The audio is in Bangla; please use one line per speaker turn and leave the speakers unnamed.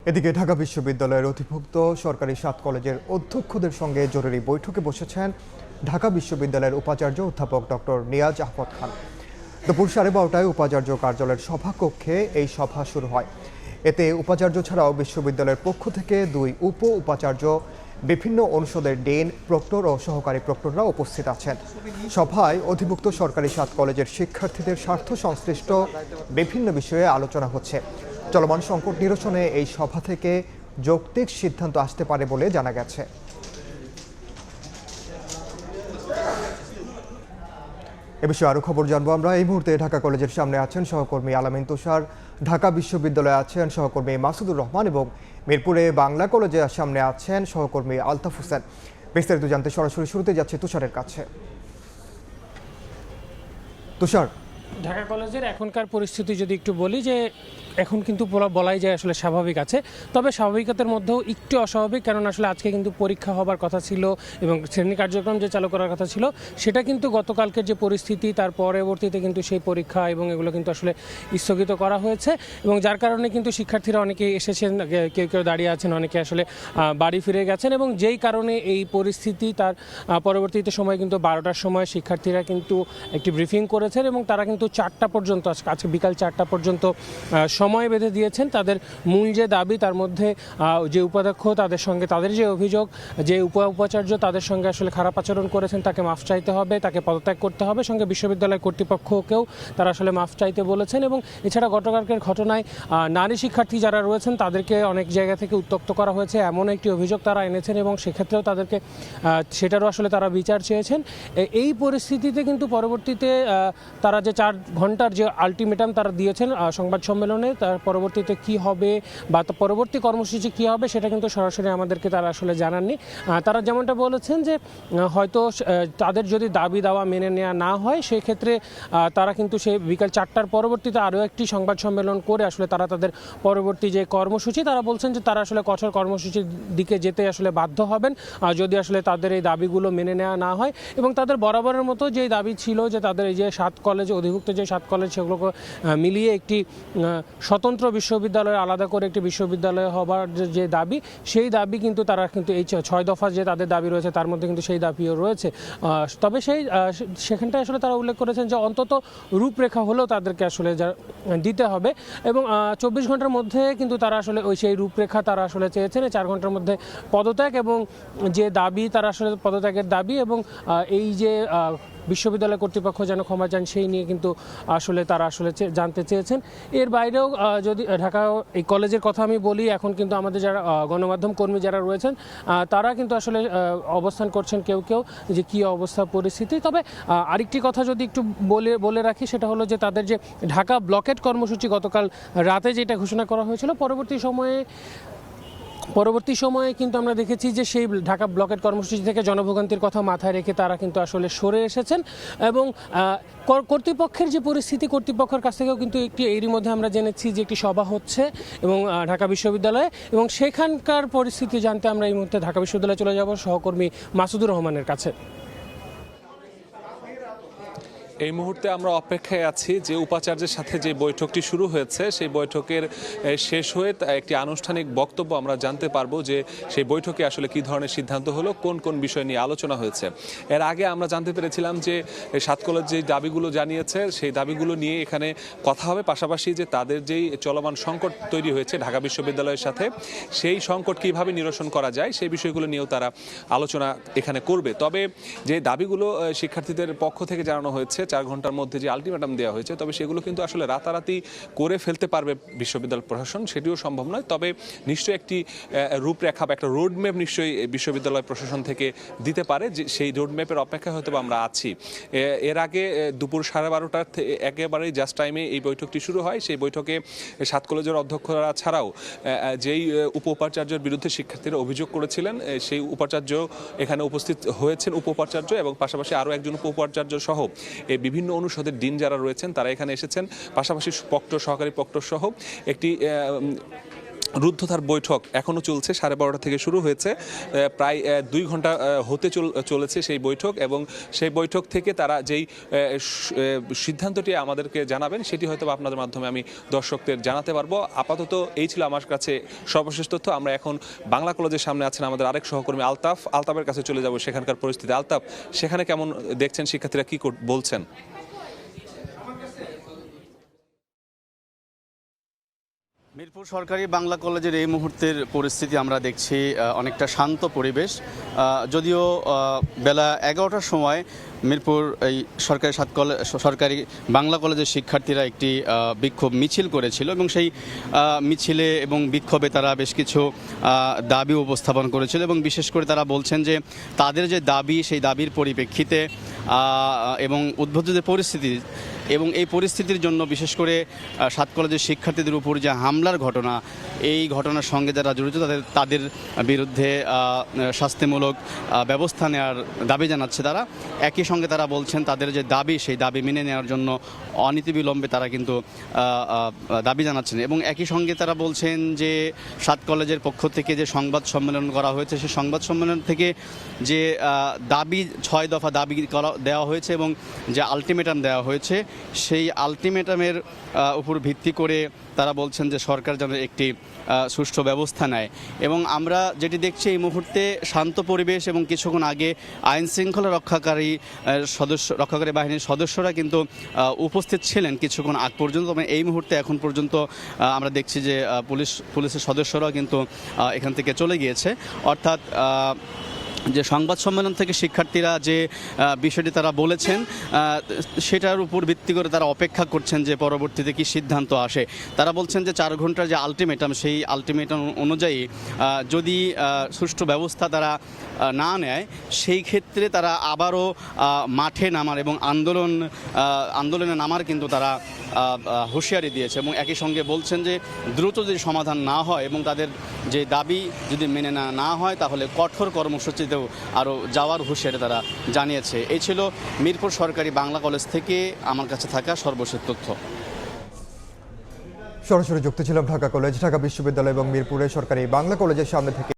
এদিকে ঢাকা বিশ্ববিদ্যালয়ের অধিভুক্ত সরকারি 7 কলেজের অধ্যক্ষদের সঙ্গে জরুরি বৈঠকে বসেছেন ঢাকা বিশ্ববিদ্যালয়ের উপাচার্য অধ্যাপক ডক্টর নিয়াজ আহমদ খান। দুপুর 12:30টায় উপাচার্য কার্যালয়ের সভাকক্ষে এই সভা শুরু হয়। এতে উপাচার্য ছাড়াও বিশ্ববিদ্যালয়ের পক্ষ থেকে 2 উপ উপাচার্য, বিভিন্ন অনুষদের ডিন, প্রক্টর ও সহকারী প্রক্টররা উপস্থিত আছেন। সভায় অধিভুক্ত সরকারি 7 কলেজের শিক্ষার্থীদের স্বার্থ সংশ্লিষ্ট বিভিন্ন বিষয়ে আলোচনা হচ্ছে। চলমান সংকট নিরসনে এই সভা থেকে যৌক্তিক সিদ্ধান্ত আসতে পারে বলে জানা গেছে। এ বিষয়ে আরও খবর জানবো আমরা। এই মুহূর্তে ঢাকা কলেজের সামনে আছেন সহকর্মী আলামিন তুষার, ঢাকা বিশ্ববিদ্যালয়ে আছেন সহকর্মী মাসুদুর রহমান এবং মিরপুরে বাংলা কলেজের সামনে আছেন সহকর্মী আলতাফ হোসেন। বিস্তারিত জানতে সরাসরি শুরুতে যাচ্ছে তুষারের কাছে। তুষার,
ঢাকা কলেজের এখনকার পরিস্থিতি যদি একটু বলি, যে এখন কিন্তু বলাই যায় আসলে স্বাভাবিক আছে, তবে স্বাভাবিকতার মধ্যেও একটু অস্বাভাবিক, কারণ আসলে আজকে কিন্তু পরীক্ষা হবার কথা ছিল এবং শ্রেণী কার্যক্রম যে চালু করার কথা ছিল সেটা কিন্তু গতকালকের যে পরিস্থিতি তার পরবর্তীতে কিন্তু সেই পরীক্ষা এবং এগুলো কিন্তু আসলে স্থগিত করা হয়েছে, এবং যার কারণে কিন্তু শিক্ষার্থীরা অনেকে এসেছেন, কেউ কেউ দাঁড়িয়ে আছেন, অনেকে আসলে বাড়ি ফিরে গেছেন, এবং যেই কারণে এই পরিস্থিতি তার পরবর্তীতে সময় কিন্তু 12টার সময় শিক্ষার্থীরা কিন্তু একটি ব্রিফিং করেছেন এবং তারা কিন্তু 4টা পর্যন্ত, আজকে বিকাল 4টা পর্যন্ত সময় বেঁধে দিয়েছেন। তাদের মূল যে দাবি, তার মধ্যে যে উপাধ্যক্ষ তাদের সঙ্গে তাদের যে অভিযোগ, যে উপাচার্য তাদের সঙ্গে আসলে খারাপ আচরণ করেছেন তাকে মাফ চাইতে হবে, তাকে পদত্যাগ করতে হবে, সঙ্গে বিশ্ববিদ্যালয় কর্তৃপক্ষকেও তারা আসলে মাফ চাইতে বলেছেন। এবং এছাড়া গতকালকের ঘটনায় নারী শিক্ষার্থী যারা রয়েছেন তাদেরকে অনেক জায়গা থেকে উত্ত্যক্ত করা হয়েছে এমন একটি অভিযোগ তারা এনেছেন, এবং সেক্ষেত্রেও তাদেরকে সেটারও আসলে তারা বিচার চেয়েছেন। এই পরিস্থিতিতে কিন্তু পরবর্তীতে তারা যে 4 ঘন্টার যে আলটিমেটাম তারা দিয়েছেন সংবাদ সম্মেলনে, তার পরবর্তীতে কি হবে বা পরবর্তী কর্মসূচি কি হবে সেটা কিন্তু সরাসরি আমাদেরকে তারা আসলে জানাননি। তারা যেমনটা বলেছেন যে হয়তো তাদের যদি দাবি দাওয়া মেনে নেওয়া না হয় সেই ক্ষেত্রে তারা কিন্তু সেই বিকাল 4টার পরবর্তীতে আরও একটি সংবাদ সম্মেলন করে আসলে তারা তাদের পরবর্তী যে কর্মসূচি, তারা বলছেন যে তারা আসলে কঠোর কর্মসূচির দিকে যেতে আসলে বাধ্য হবেন যদি আসলে তাদের এই দাবিগুলো মেনে নেওয়া না হয়। এবং তাদের বরাবরের মতো যে দাবি ছিল যে তাদের এই যে 7 কলেজে অধিভুক্ত যে 7 কলেজ সেগুলোকে মিলিয়ে একটি স্বতন্ত্র বিশ্ববিদ্যালয়, আলাদা করে একটি বিশ্ববিদ্যালয় হবার যে দাবি, সেই দাবি কিন্তু তারা কিন্তু এই 6 দফা যে তাদের দাবি রয়েছে তার মধ্যে কিন্তু সেই দাবিও রয়েছে। তবে সেখানটায় আসলে তারা উল্লেখ করেছেন যে অন্তত রূপরেখা হলেও তাদেরকে আসলে দিতে হবে, এবং 24 ঘন্টার মধ্যে কিন্তু তারা আসলে সেই রূপরেখা তারা আসলে চেয়েছেন। 4 ঘন্টার মধ্যে পদত্যাগ এবং যে দাবি তারা আসলে পদত্যাগের দাবি, এবং এই যে বিশ্ববিদ্যালয় কর্তৃপক্ষ যেন ক্ষমা চান সেই নিয়ে কিন্তু আসলে তারা আসলে জানতে চেয়েছেন। এর বাইরেও যদি ঢাকা এই কলেজের কথা আমি বলি, এখন কিন্তু আমাদের যারা গণমাধ্যম কর্মী যারা রয়েছেন তারা কিন্তু আসলে অবস্থান করছেন কেউ কেউ যে কী অবস্থা পরিস্থিতি। তবে আরেকটি কথা যদি একটু বলে রাখি, সেটা হলো যে তাদের যে ঢাকা ব্লকেট কর্মসূচি গতকাল রাতে যেটা ঘোষণা করা হয়েছিল, পরবর্তী সময়ে কিন্তু আমরা দেখেছি যে সেই ঢাকা ব্লকেট কর্মসূচি থেকে জনভোগান্তির কথা মাথায় রেখে তারা কিন্তু আসলে সরে এসেছেন, এবং কর্তৃপক্ষের যে পরিস্থিতি, কর্তৃপক্ষের কাছ থেকেও কিন্তু এরই মধ্যে আমরা জেনেছি যে একটি সভা হচ্ছে এবং ঢাকা বিশ্ববিদ্যালয়ে, এবং সেখানকার পরিস্থিতি জানতে আমরা এই মুহূর্তে ঢাকা বিশ্ববিদ্যালয়ে চলে যাব সহকর্মী মাসুদুর রহমানের কাছে।
এই মুহূর্তে আমরা অপেক্ষায় আছি যে উপাচার্যের সাথে যে বৈঠকটি শুরু হয়েছে সেই বৈঠকের শেষ হয়ে একটি আনুষ্ঠানিক বক্তব্য আমরা জানতে পারবো যে সেই বৈঠকে আসলে কি ধরনের সিদ্ধান্ত হলো, কোন কোন বিষয় নিয়ে আলোচনা হয়েছে। এর আগে আমরা জানতে পেরেছিলাম যে 7 কলেজ যে দাবিগুলো জানিয়েছে সেই দাবিগুলো নিয়ে এখানে কথা হবে, পাশাপাশি যে তাদের যেই চলমান সংকট তৈরি হয়েছে ঢাকা বিশ্ববিদ্যালয়ের সাথে, সেই সংকট কিভাবে নিরসন করা যায় সেই বিষয়গুলো নিয়েও তারা আলোচনা এখানে করবে। তবে যে দাবিগুলো শিক্ষার্থীদের পক্ষ থেকে জানানো হয়েছে, 4 ঘন্টার মধ্যে যে আলটিমেটাম দেওয়া হয়েছে, তবে সেগুলো কিন্তু আসলে রাতারাতি করে ফেলতে পারবে বিশ্ববিদ্যালয় প্রশাসন, সেটিও সম্ভব নয়। তবে নিশ্চয়ই একটি রূপরেখা বা একটা রোডম্যাপ নিশ্চয়ই বিশ্ববিদ্যালয় প্রশাসন থেকে দিতে পারে, যে সেই রোডম্যাপের অপেক্ষা হয়তো আমরা আছি। এর আগে দুপুর 12:30টার একেবারেই জাস্ট টাইমে এই বৈঠকটি শুরু হয়। সেই বৈঠকে 7 কলেজের অধ্যক্ষরা ছাড়াও যেই উপ উপাচার্যের বিরুদ্ধে শিক্ষার্থীরা অভিযোগ করেছিলেন সেই উপাচার্য এখানে উপস্থিত হয়েছেন, উপ উপাচার্য, এবং পাশাপাশি আরও একজন উপ উপাচার্য সহ বিভিন্ন অনুষদের ডিন যারা রয়েছেন তারা এখানে এসেছেন, পাশাপাশি প্রক্টর, সহকারী প্রক্টর সহ একটি রুদ্ধতার বৈঠক এখনও চলছে, 12:30 থেকে শুরু হয়েছে, প্রায় 2 ঘন্টা হতে চলেছে সেই বৈঠক। এবং সেই বৈঠক থেকে তারা যেই সিদ্ধান্তটি আমাদেরকে জানাবেন সেটি হয়তো আপনাদের মাধ্যমে আমি দর্শকদের জানাতে পারবো। আপাতত এই ছিল আমার কাছে সর্বশেষ তথ্য। আমরা এখন বাংলা কলেজের সামনে আছেন আমাদের আরেক সহকর্মী আলতাফের কাছে চলে যাব সেখানকার পরিস্থিতি। আলতাফ, সেখানে কেমন দেখছেন, শিক্ষার্থীরা কি বলছেন?
মিরপুর সরকারি বাংলা কলেজের এই মুহূর্তের পরিস্থিতি আমরা দেখছি অনেকটা শান্ত পরিবেশ। যদিও বেলা 11টার সময় মিরপুর এই সরকারি বাংলা কলেজের শিক্ষার্থীরা একটি বিক্ষোভ মিছিল করেছিল এবং সেই মিছিলে এবং বিক্ষোভে তারা বেশ কিছু দাবি উপস্থাপন করেছিল এবং বিশেষ করে তারা বলছেন যে তাদের যে দাবি সেই দাবির পরিপ্রেক্ষিতে এবং উদ্ভূত যে পরিস্থিতি এবং এই পরিস্থিতির জন্য বিশেষ করে 7 কলেজের শিক্ষার্থীদের উপর যে হামলার ঘটনা, এই ঘটনার সঙ্গে যারা জড়িত তাদের বিরুদ্ধে শাস্তিমূলক ব্যবস্থা নেওয়ার দাবি জানাচ্ছে তারা। একই সঙ্গে তারা বলছেন তাদের যে দাবি সেই দাবি মেনে নেওয়ার জন্য অনতিবিলম্বে তারা কিন্তু দাবি জানাচ্ছেন এবং একই সঙ্গে তারা বলছেন যে 7 কলেজের পক্ষ থেকে যে সংবাদ সম্মেলন করা হয়েছে সেই সংবাদ সম্মেলন থেকে যে দাবি 6 দফা দাবি দেওয়া হয়েছে এবং যে আলটিমেটাম দেওয়া হয়েছে সেই আলটিমেটামের উপর ভিত্তি করে তারা বলছেন যে সরকার যেন একটি সুষ্ঠু ব্যবস্থা নেয়। এবং আমরা যেটি দেখছি এই মুহূর্তে শান্ত পরিবেশ এবং কিছুক্ষণ আগে আইন শৃঙ্খলা রক্ষাকারী বাহিনীর সদস্যরা কিন্তু উপস্থিত ছিলেন কিছুক্ষণ আগ পর্যন্ত। এই মুহূর্তে এখন পর্যন্ত আমরা দেখছি যে পুলিশের সদস্যরাও কিন্তু এখান থেকে চলে গিয়েছে। অর্থাৎ যে সংবাদ সম্মেলন থেকে শিক্ষার্থীরা যে বিষয়টি তারা বলেছেন সেটার উপর ভিত্তি করে তারা অপেক্ষা করছেন যে পরবর্তীতে কি সিদ্ধান্ত আসে। তারা বলছেন যে 4 ঘন্টার যে আলটিমেটাম সেই আলটিমেটাম অনুযায়ী যদি সুষ্ঠু ব্যবস্থা তারা না নেয় সেই ক্ষেত্রে তারা আবারও মাঠে নামার এবং আন্দোলনে নামার কিন্তু তারা হুঁশিয়ারি দিয়েছে এবং একই সঙ্গে বলছেন যে দ্রুত যদি সমাধান না হয় এবং তাদের যে দাবি যদি মেনে না হয় তাহলে কঠোর কর্মসূচিতেও আরও যাওয়ার হুঁশিয়ারি তারা জানিয়েছে। এই ছিল মিরপুর সরকারি বাংলা কলেজ থেকে আমার কাছে থাকা সর্বশেষ তথ্য।
সরাসরি যুক্ত ছিলাম ঢাকা কলেজ, ঢাকা বিশ্ববিদ্যালয় এবং মিরপুরের সরকারি বাংলা কলেজের সামনে থেকে।